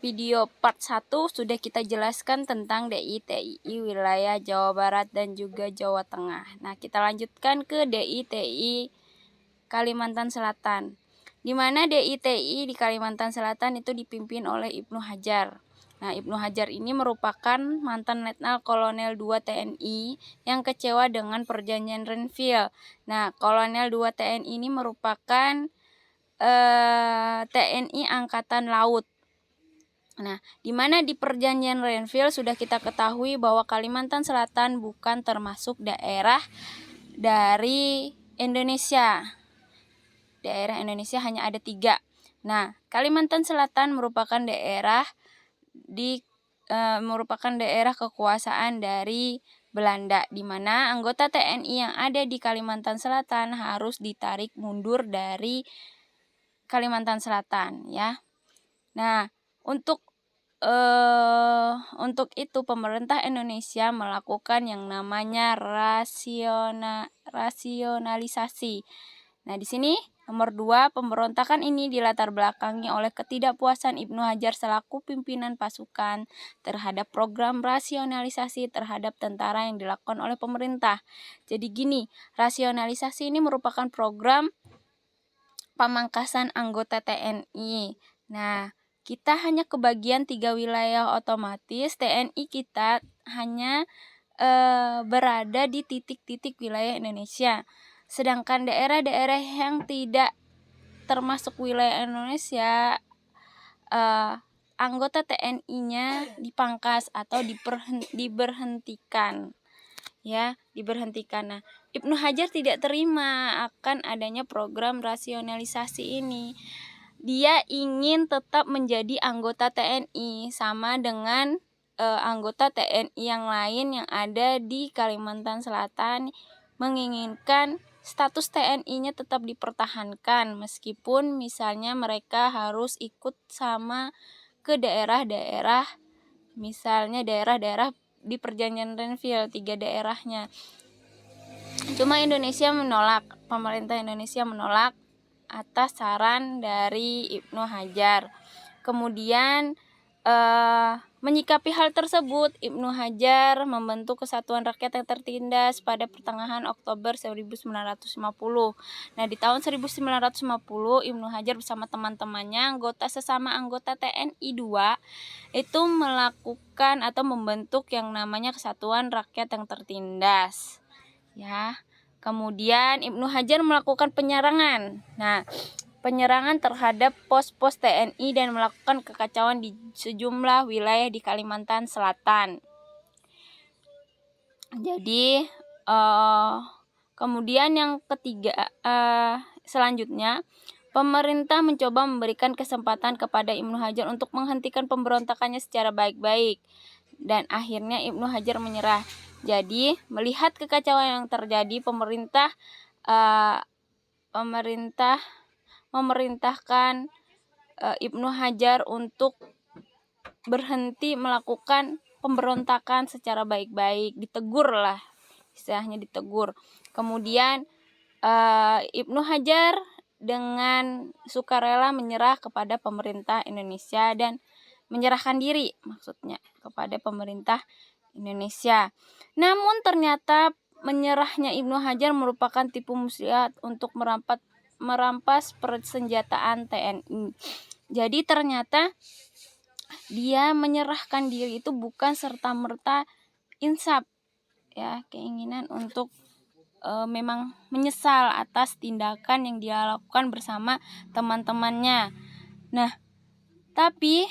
video part 1 sudah kita jelaskan tentang DI/TI wilayah Jawa Barat dan juga Jawa Tengah. Nah, kita lanjutkan ke DI/TI Kalimantan Selatan. Di mana DI/TI di Kalimantan Selatan itu dipimpin oleh Ibnu Hajar. Nah, Ibnu Hajar ini merupakan mantan Letnan Kolonel 2 TNI yang kecewa dengan perjanjian Renville. Nah, Kolonel 2 TNI ini merupakan TNI Angkatan Laut. Nah, di mana di perjanjian Renville sudah kita ketahui bahwa Kalimantan Selatan bukan termasuk daerah dari Indonesia. Daerah Indonesia hanya ada 3. Nah, Kalimantan Selatan merupakan daerah kekuasaan dari Belanda, di mana anggota TNI yang ada di Kalimantan Selatan harus ditarik mundur dari Kalimantan Selatan, ya. Nah, untuk itu pemerintah Indonesia melakukan yang namanya rasionalisasi. Nah, di sini nomor 2, pemberontakan ini dilatar belakangi oleh ketidakpuasan Ibnu Hajar selaku pimpinan pasukan terhadap program rasionalisasi terhadap tentara yang dilakukan oleh pemerintah. Jadi gini, rasionalisasi ini merupakan program pemangkasan anggota TNI. Nah, kita hanya kebagian 3 wilayah, otomatis TNI kita hanya berada di titik-titik wilayah Indonesia. Sedangkan daerah-daerah yang tidak termasuk wilayah Indonesia, anggota TNI-nya dipangkas atau diberhentikan. Ya, diberhentikan. Nah, Ibnu Hajar tidak terima akan adanya program rasionalisasi ini. Dia ingin tetap menjadi anggota TNI sama dengan anggota TNI yang lain yang ada di Kalimantan Selatan, menginginkan status TNI-nya tetap dipertahankan meskipun misalnya mereka harus ikut sama ke daerah-daerah, misalnya daerah-daerah di perjanjian Renville, 3 daerahnya. Cuma pemerintah Indonesia menolak atas saran dari Ibnu Hajar. Kemudian menyikapi hal tersebut, Ibnu Hajar membentuk Kesatuan Rakyat yang Tertindas pada pertengahan Oktober 1950. Nah, di tahun 1950, Ibnu Hajar bersama teman-temannya, sesama anggota TNI 2, itu melakukan atau membentuk yang namanya Kesatuan Rakyat yang Tertindas. Ya. Kemudian Ibnu Hajar melakukan penyerangan. Nah, penyerangan terhadap pos-pos TNI dan melakukan kekacauan di sejumlah wilayah di Kalimantan Selatan. Jadi, kemudian yang ketiga, selanjutnya, pemerintah mencoba memberikan kesempatan kepada Ibnu Hajar untuk menghentikan pemberontakannya secara baik-baik. Dan akhirnya Ibnu Hajar menyerah. Jadi, melihat kekacauan yang terjadi, pemerintah memerintahkan Ibnu Hajar untuk berhenti melakukan pemberontakan secara baik-baik, ditegur lah, istilahnya ditegur. Kemudian Ibnu Hajar dengan sukarela menyerah kepada pemerintah Indonesia dan menyerahkan diri maksudnya kepada pemerintah Indonesia. Namun ternyata menyerahnya Ibnu Hajar merupakan tipu muslihat untuk merampas persenjataan TNI. Jadi ternyata dia menyerahkan diri itu bukan serta-merta insaf, ya, keinginan untuk memang menyesal atas tindakan yang dia lakukan bersama teman-temannya. Nah, tapi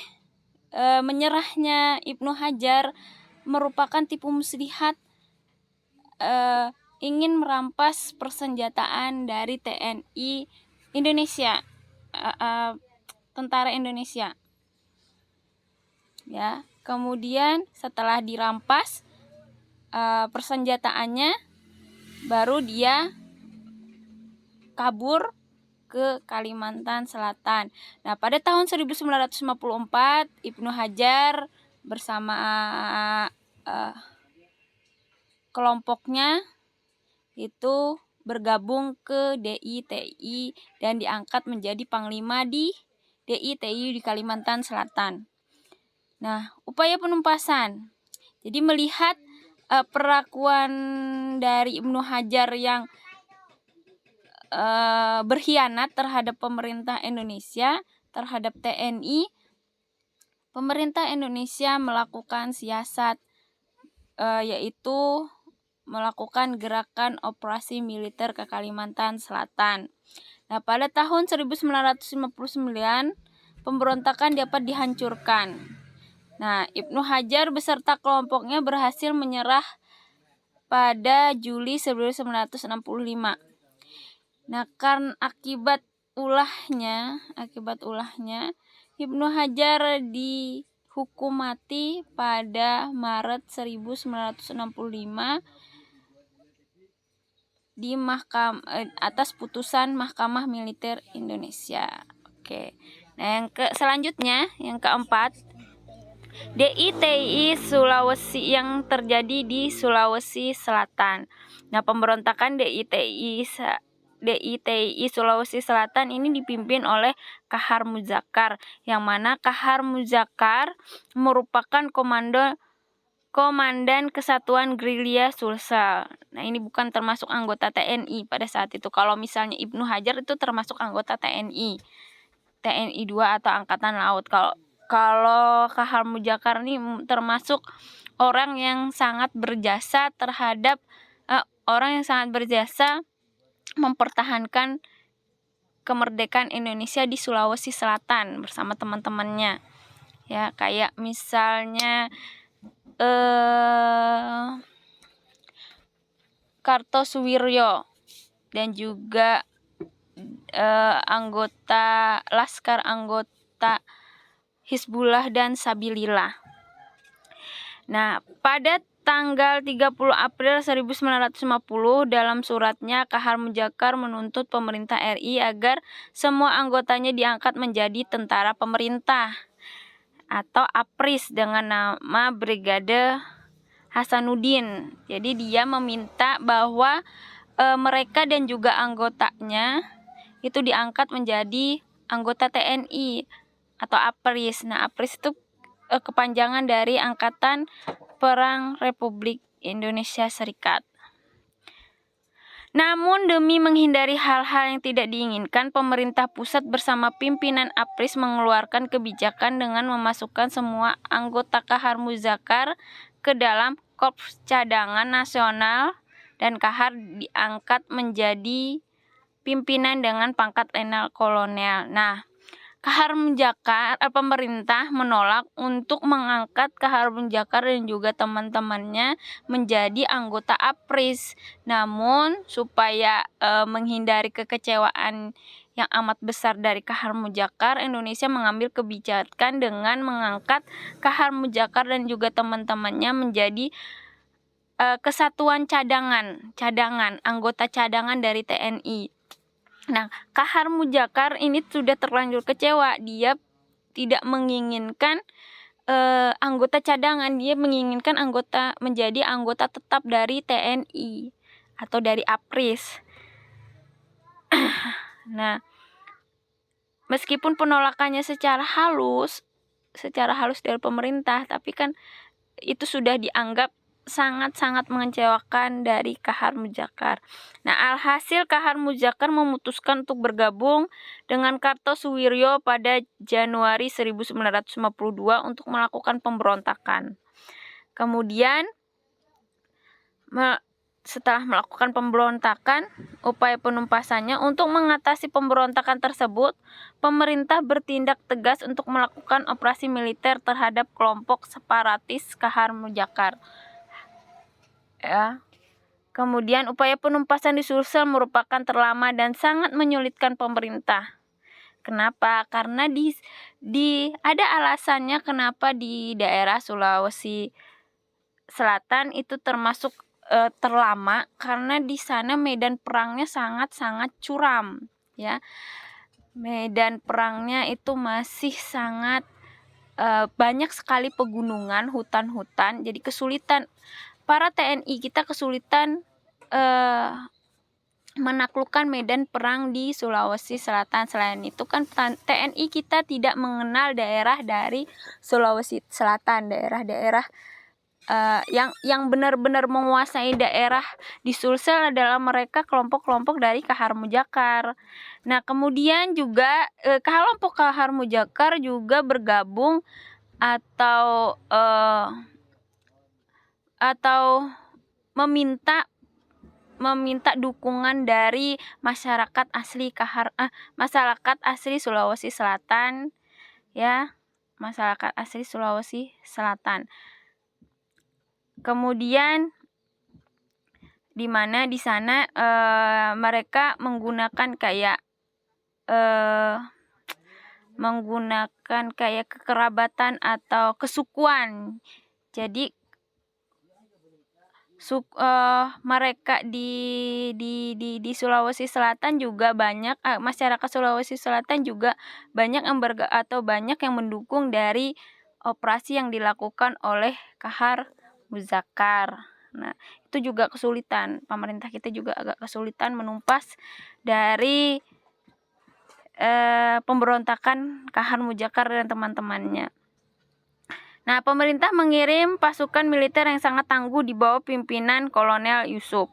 menyerahnya Ibnu Hajar merupakan tipu muslihat, ingin merampas persenjataan dari TNI Indonesia, tentara Indonesia. Ya, kemudian setelah dirampas persenjataannya, baru dia kabur ke Kalimantan Selatan. Nah, pada tahun 1954, Ibnu Hajar bersama kelompoknya itu bergabung ke DI/TI dan diangkat menjadi panglima di DI/TI di Kalimantan Selatan. Nah, upaya penumpasan. Jadi melihat perlakuan dari Ibnu Hajar yang berkhianat terhadap pemerintah Indonesia, terhadap TNI, pemerintah Indonesia melakukan siasat yaitu melakukan gerakan operasi militer ke Kalimantan Selatan. Nah, pada tahun 1959 pemberontakan dapat dihancurkan. Nah, Ibnu Hajar beserta kelompoknya berhasil menyerah pada Juli 1965. Nah, karena akibat ulahnya Ibnu Hajar dihukum mati pada Maret 1965 di atas putusan Mahkamah Militer Indonesia. Oke. Nah, selanjutnya yang keempat, DITI Sulawesi yang terjadi di Sulawesi Selatan. Nah, pemberontakan DITI Sulawesi Selatan ini dipimpin oleh Kahar Muzakar, yang mana Kahar Muzakar merupakan komandan Kesatuan Gerilya Sulsel. Nah, ini bukan termasuk anggota TNI pada saat itu. Kalau misalnya Ibnu Hajar itu termasuk anggota TNI 2 atau Angkatan Laut. Kalau Kahar Muzakar ini termasuk orang yang sangat berjasa mempertahankan kemerdekaan Indonesia di Sulawesi Selatan bersama teman-temannya. Ya, kayak misalnya Kartosuwiryo dan juga anggota Hizbullah dan Sabilillah. Nah, pada tanggal 30 April 1950 dalam suratnya Kahar Muzakar menuntut pemerintah RI agar semua anggotanya diangkat menjadi tentara pemerintah atau APRIS dengan nama Brigade Hasanuddin. Jadi dia meminta bahwa mereka dan juga anggotanya itu diangkat menjadi anggota TNI atau APRIS. Nah, APRIS itu kepanjangan dari Angkatan Perang Republik Indonesia Serikat. Namun demi menghindari hal-hal yang tidak diinginkan, pemerintah pusat bersama pimpinan APRIS mengeluarkan kebijakan dengan memasukkan semua anggota Kahar Muzakar ke dalam Korps Cadangan Nasional dan Kahar diangkat menjadi pimpinan dengan pangkat Letnan Kolonel. Nah, Kahar Muzakar, pemerintah menolak untuk mengangkat Kahar Muzakar dan juga teman-temannya menjadi anggota APRIS. Namun, supaya menghindari kekecewaan yang amat besar dari Kahar Muzakar, Indonesia mengambil kebijakan dengan mengangkat Kahar Muzakar dan juga teman-temannya menjadi kesatuan cadangan, anggota cadangan dari TNI. Nah, Kahar Muzakar ini sudah terlanjur kecewa. Dia tidak menginginkan anggota cadangan, dia menginginkan menjadi anggota tetap dari TNI atau dari APRIS. Nah, meskipun penolakannya secara halus dari pemerintah, tapi kan itu sudah dianggap sangat-sangat mengecewakan dari Kahar Muzakar. Nah, alhasil Kahar Muzakar memutuskan untuk bergabung dengan Kartosuwiryo pada Januari 1952 untuk melakukan pemberontakan. Kemudian setelah melakukan pemberontakan, upaya penumpasannya untuk mengatasi pemberontakan tersebut, pemerintah bertindak tegas untuk melakukan operasi militer terhadap kelompok separatis Kahar Muzakar. Ya. Kemudian upaya penumpasan di Sulsel merupakan terlama dan sangat menyulitkan pemerintah. Kenapa? Karena ada alasannya kenapa di daerah Sulawesi Selatan itu termasuk terlama, karena di sana medan perangnya sangat-sangat curam, ya. Medan perangnya itu masih sangat banyak sekali pegunungan, hutan-hutan, jadi kesulitan para TNI kita menaklukkan medan perang di Sulawesi Selatan. Selain itu kan TNI kita tidak mengenal daerah dari Sulawesi Selatan, daerah-daerah yang benar-benar menguasai daerah di Sulsel adalah mereka kelompok-kelompok dari Kahar Mujakar. Nah, kemudian juga kelompok Kahar Mujakar juga bergabung atau meminta dukungan dari masyarakat asli Sulawesi Selatan, ya, masyarakat asli Sulawesi Selatan. Kemudian di mana di sana mereka menggunakan kayak kekerabatan atau kesukuan. Jadi mereka di Sulawesi Selatan juga banyak masyarakat Sulawesi Selatan juga banyak yang mendukung dari operasi yang dilakukan oleh Kahar Mujakar. Nah, itu juga kesulitan. Pemerintah kita juga agak kesulitan menumpas dari pemberontakan Kahar Mujakar dan teman-temannya. Nah, pemerintah mengirim pasukan militer yang sangat tangguh di bawah pimpinan Kolonel Yusuf.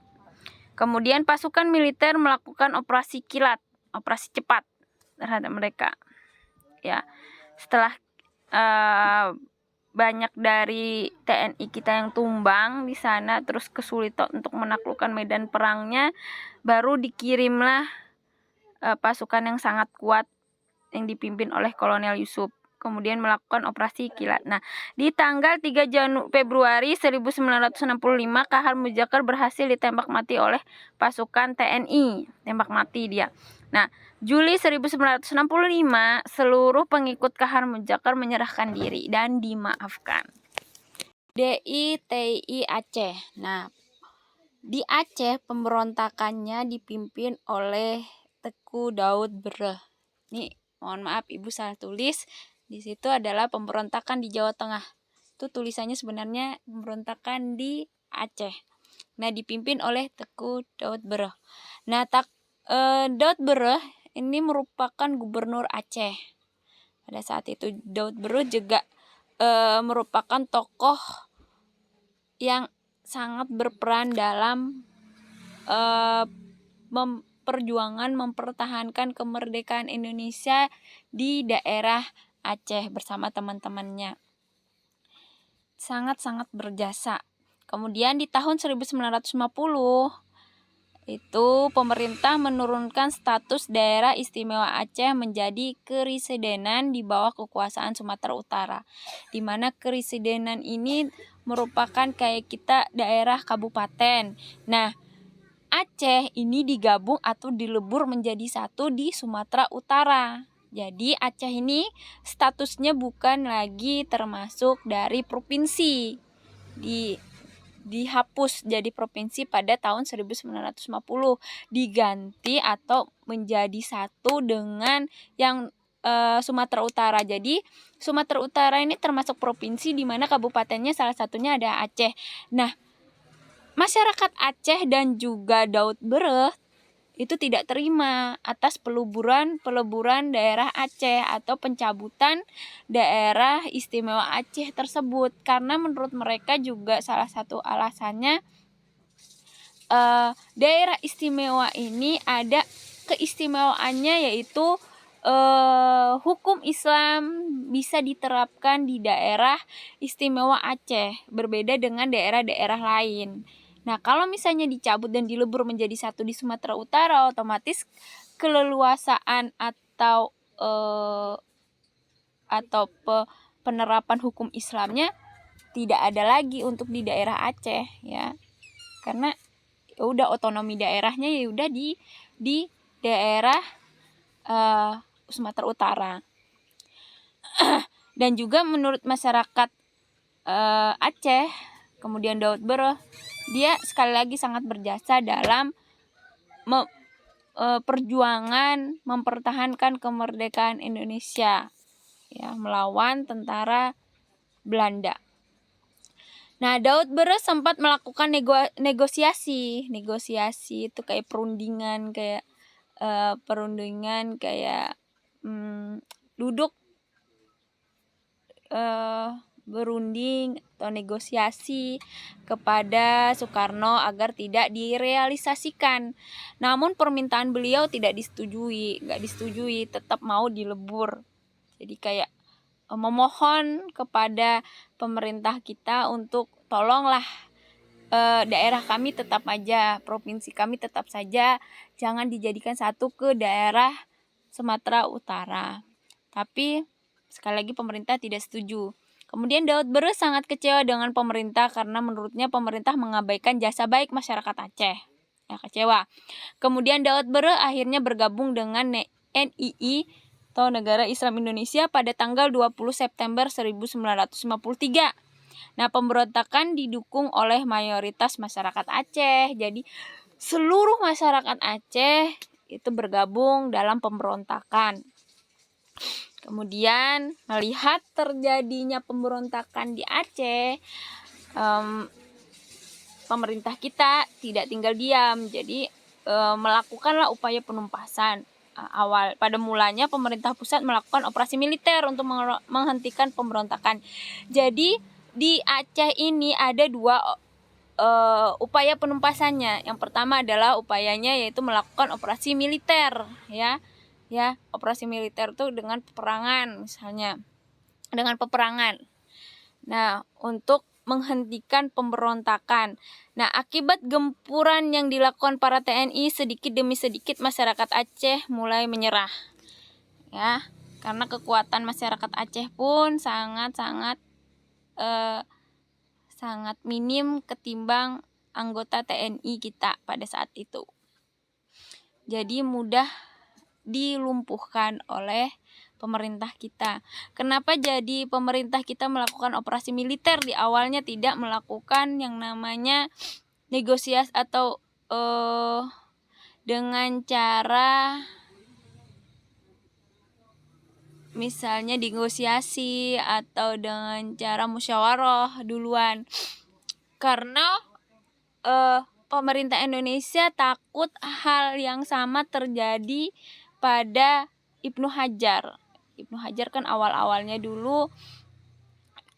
Kemudian pasukan militer melakukan operasi kilat, operasi cepat terhadap mereka. Ya, setelah banyak dari TNI kita yang tumbang di sana, terus kesulitan untuk menaklukkan medan perangnya, baru dikirimlah pasukan yang sangat kuat yang dipimpin oleh Kolonel Yusuf, kemudian melakukan operasi kilat. Nah, di tanggal 3 Februari 1965 Kahar Mujakar berhasil ditembak mati oleh pasukan TNI, tembak mati dia. Nah, Juli 1965 seluruh pengikut Kahar Mujakar menyerahkan diri dan dimaafkan. DITI Aceh. Nah, di Aceh pemberontakannya dipimpin oleh Teku Daud Bereh. Nih, mohon maaf Ibu salah tulis. Di situ adalah pemberontakan di Jawa Tengah. Itu tulisannya sebenarnya pemberontakan di Aceh. Nah, dipimpin oleh Teku Daud Bereh. Nah, Daud Bereh ini merupakan gubernur Aceh. Pada saat itu Daud Bereh juga merupakan tokoh yang sangat berperan dalam perjuangan mempertahankan kemerdekaan Indonesia di daerah Aceh bersama teman-temannya. Sangat-sangat berjasa. Kemudian di tahun 1950 itu pemerintah menurunkan status daerah istimewa Aceh menjadi keresidenan di bawah kekuasaan Sumatera Utara. Di mana keresidenan ini merupakan kayak kita daerah kabupaten. Nah, Aceh ini digabung atau dilebur menjadi satu di Sumatera Utara. Jadi Aceh ini statusnya bukan lagi termasuk dari provinsi. Dihapus jadi provinsi pada tahun 1950, diganti atau menjadi satu dengan yang Sumatera Utara. Jadi Sumatera Utara ini termasuk provinsi di mana kabupatennya salah satunya ada Aceh. Nah, masyarakat Aceh dan juga Daud Bereh itu tidak terima atas peleburan daerah Aceh atau pencabutan daerah istimewa Aceh tersebut, karena menurut mereka juga salah satu alasannya daerah istimewa ini ada keistimewaannya, yaitu hukum Islam bisa diterapkan di daerah istimewa Aceh berbeda dengan daerah-daerah lain. Nah, kalau misalnya dicabut dan dilebur menjadi satu di Sumatera Utara, otomatis keleluasaan atau penerapan hukum Islamnya tidak ada lagi untuk di daerah Aceh, ya. Karena ya udah otonomi daerahnya ya udah di daerah Sumatera Utara. Dan juga menurut masyarakat Aceh, kemudian Daud Bereh, dia sekali lagi sangat berjasa dalam perjuangan mempertahankan kemerdekaan Indonesia, ya, melawan tentara Belanda. Nah, Daud Bere sempat melakukan negosiasi itu kayak perundingan kayak duduk berunding atau negosiasi kepada Soekarno agar tidak direalisasikan. Namun permintaan beliau nggak disetujui, tetap mau dilebur. Jadi kayak memohon kepada pemerintah kita untuk tolonglah daerah kami tetap aja, provinsi kami tetap saja, jangan dijadikan satu ke daerah Sumatera Utara. Tapi sekali lagi pemerintah tidak setuju. Kemudian Daud Bere sangat kecewa dengan pemerintah karena menurutnya pemerintah mengabaikan jasa baik masyarakat Aceh. Ya, kecewa. Kemudian Daud Bere akhirnya bergabung dengan NII atau Negara Islam Indonesia pada tanggal 20 September 1953. Nah, pemberontakan didukung oleh mayoritas masyarakat Aceh. Jadi seluruh masyarakat Aceh itu bergabung dalam pemberontakan. Kemudian melihat terjadinya pemberontakan di Aceh, pemerintah kita tidak tinggal diam, jadi melakukanlah upaya penumpasan. Pada mulanya pemerintah pusat melakukan operasi militer untuk menghentikan pemberontakan. Jadi di Aceh ini ada dua upaya penumpasannya. Yang pertama adalah upayanya yaitu melakukan operasi militer, ya operasi militer itu dengan peperangan, misalnya dengan peperangan. Nah, untuk menghentikan pemberontakan. Nah, akibat gempuran yang dilakukan para TNI, sedikit demi sedikit masyarakat Aceh mulai menyerah, ya, karena kekuatan masyarakat Aceh pun sangat minim ketimbang anggota TNI kita pada saat itu. Jadi mudah dilumpuhkan oleh pemerintah kita. Kenapa jadi pemerintah kita melakukan operasi militer di awalnya tidak melakukan yang namanya negosiasi atau dengan cara misalnya negosiasi atau dengan cara musyawarah duluan? Karena pemerintah Indonesia takut hal yang sama terjadi pada Ibnu Hajar. Ibnu Hajar kan awal-awalnya dulu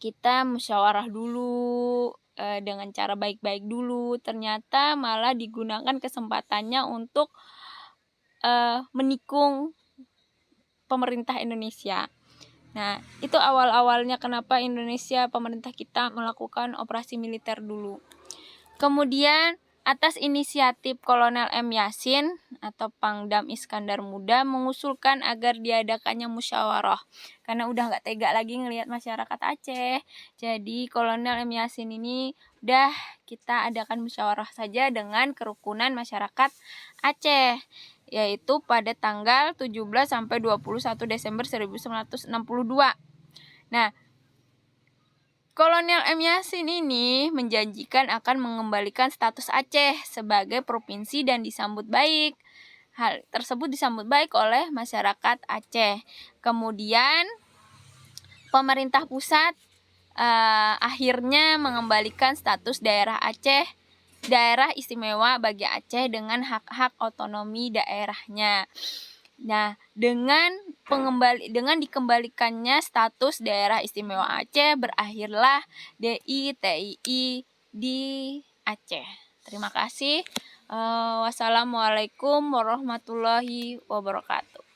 kita musyawarah dulu dengan cara baik-baik dulu, ternyata malah digunakan kesempatannya untuk menikung pemerintah Indonesia. Nah, itu awal-awalnya kenapa pemerintah kita melakukan operasi militer dulu. Kemudian atas inisiatif Kolonel M. Yasin atau Pangdam Iskandar Muda mengusulkan agar diadakannya musyawarah karena udah nggak tega lagi ngelihat masyarakat Aceh. Jadi Kolonel M. Yasin ini udah kita adakan musyawarah saja dengan kerukunan masyarakat Aceh, yaitu pada tanggal 17 sampai 21 Desember 1962. Nah, Kolonel M. Yasin ini menjanjikan akan mengembalikan status Aceh sebagai provinsi dan disambut baik. Hal tersebut disambut baik oleh masyarakat Aceh. Kemudian pemerintah pusat akhirnya mengembalikan status daerah Aceh, daerah istimewa bagi Aceh dengan hak-hak otonomi daerahnya. Nah, dengan dikembalikannya status daerah istimewa Aceh, berakhirlah DITII di Aceh. Terima kasih. Wassalamualaikum warahmatullahi wabarakatuh.